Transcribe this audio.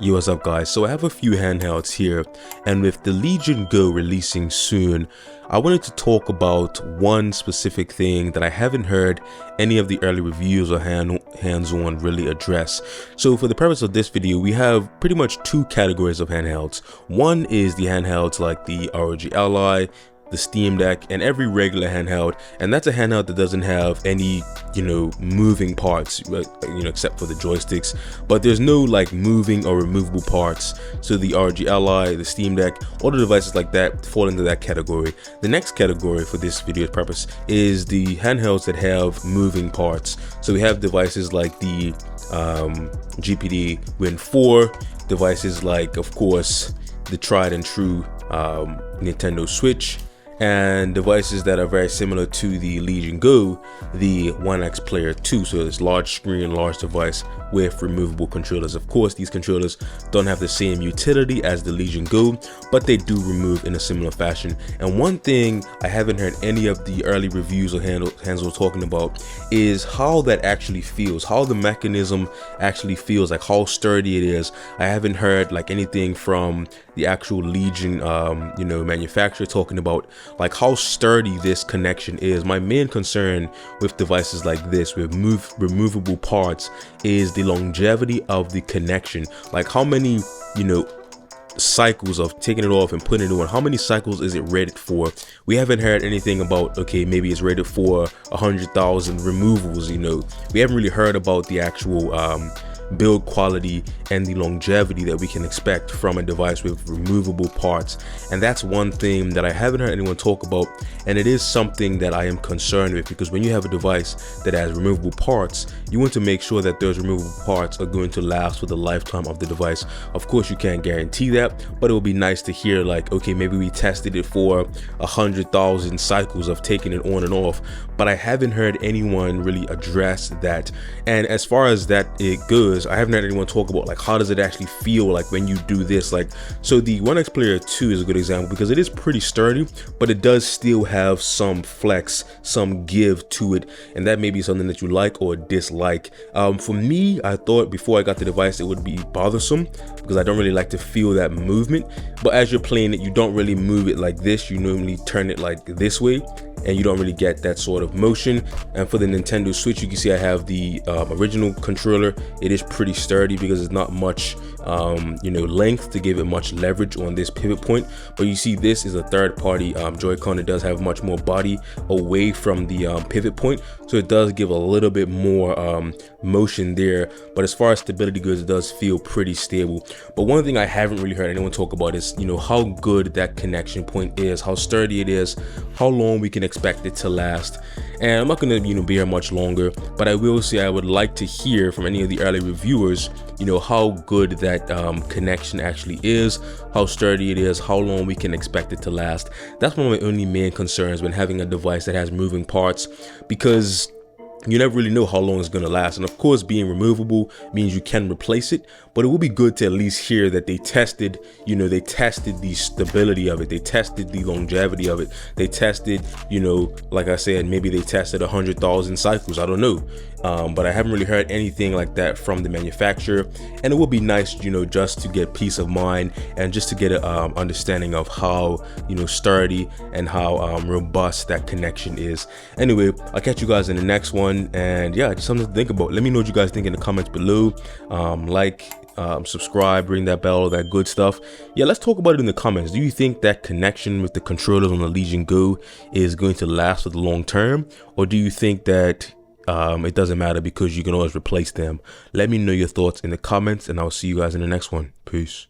Yo, what's up guys? So I have a few handhelds here, and with the Legion Go releasing soon, I wanted to talk about one specific thing that I haven't heard any of the early reviews or hands-on really address. So for the purpose of this video, we have pretty much two categories of handhelds. One is the handhelds like the ROG Ally, the Steam Deck, and every regular handheld, and that's a handheld that doesn't have any moving parts, except for the joysticks, but there's no like moving or removable parts. So the ROG Ally, the Steam Deck, all the devices like that fall into that category. The next category for this video's purpose is the handhelds that have moving parts. So we have devices like the GPD Win 4, devices like, of course, the tried and true Nintendo Switch, and devices that are very similar to the Legion Go, the One X Player 2. So it's large screen, large device with removable controllers. Of course, these controllers don't have the same utility as the Legion Go, but they do remove in a similar fashion. And one thing I haven't heard any of the early reviews or hands-on talking about is how that actually feels, how the mechanism actually feels, like how sturdy it is. I haven't heard like anything from the actual Legion manufacturer talking about like how sturdy this connection is. My main concern with devices like this with removable parts is the longevity of the connection. Like how many cycles of taking it off and putting it on, how many cycles is it rated for? We haven't heard anything about, okay, maybe it's rated for 100,000 removals. We haven't really heard about the actual build quality and the longevity that we can expect from a device with removable parts. And that's one thing that I haven't heard anyone talk about, and it is something that I am concerned with, because when you have a device that has removable parts, you want to make sure that those removable parts are going to last for the lifetime of the device. Of course, you can't guarantee that, but it would be nice to hear like, okay, maybe we tested it for 100,000 cycles of taking it on and off, but I haven't heard anyone really address that. And as far as that it goes, I haven't heard anyone talk about like how does it actually feel like when you do this. Like, so the One X Player 2 is a good example because it is pretty sturdy, but it does still have some flex, some give to it, and that may be something that you like or dislike. For me, I thought before I got the device it would be bothersome because I don't really like to feel that movement, but as you're playing it, you don't really move it like this. You normally turn it like this way, and you don't really get that sort of motion. And for the Nintendo Switch, you can see I have the original controller. It is pretty sturdy because it's not much length to give it much leverage on this pivot point, but you see this is a third-party Joy-Con. It does have much more body away from the pivot point, so it does give a little bit more motion there, but as far as stability goes, it does feel pretty stable. But one thing I haven't really heard anyone talk about is how good that connection point is, how sturdy it is, how long we can expect it to last. And I'm not gonna be here much longer, but I will say I would like to hear from any of the early reviewers how good that connection actually is, how sturdy it is, how long we can expect it to last. That's one of my only main concerns when having a device that has moving parts, because you never really know how long it's going to last. And of course, being removable means you can replace it, but it would be good to at least hear that they tested, they tested the stability of it, they tested the longevity of it, they tested, like I said, maybe they tested 100,000 cycles, I don't know. But I haven't really heard anything like that from the manufacturer, and it would be nice, just to get peace of mind and just to get an understanding of how, sturdy and how robust that connection is. Anyway, I'll catch you guys in the next one. And yeah, just something to think about. Let me know what you guys think in the comments below. Subscribe, ring that bell, all that good stuff. Yeah, let's talk about it in the comments. Do you think that connection with the controllers on the Legion Go is going to last for the long term, or do you think that it doesn't matter because you can always replace them? Let me know your thoughts in the comments, and I'll see you guys in the next one. Peace.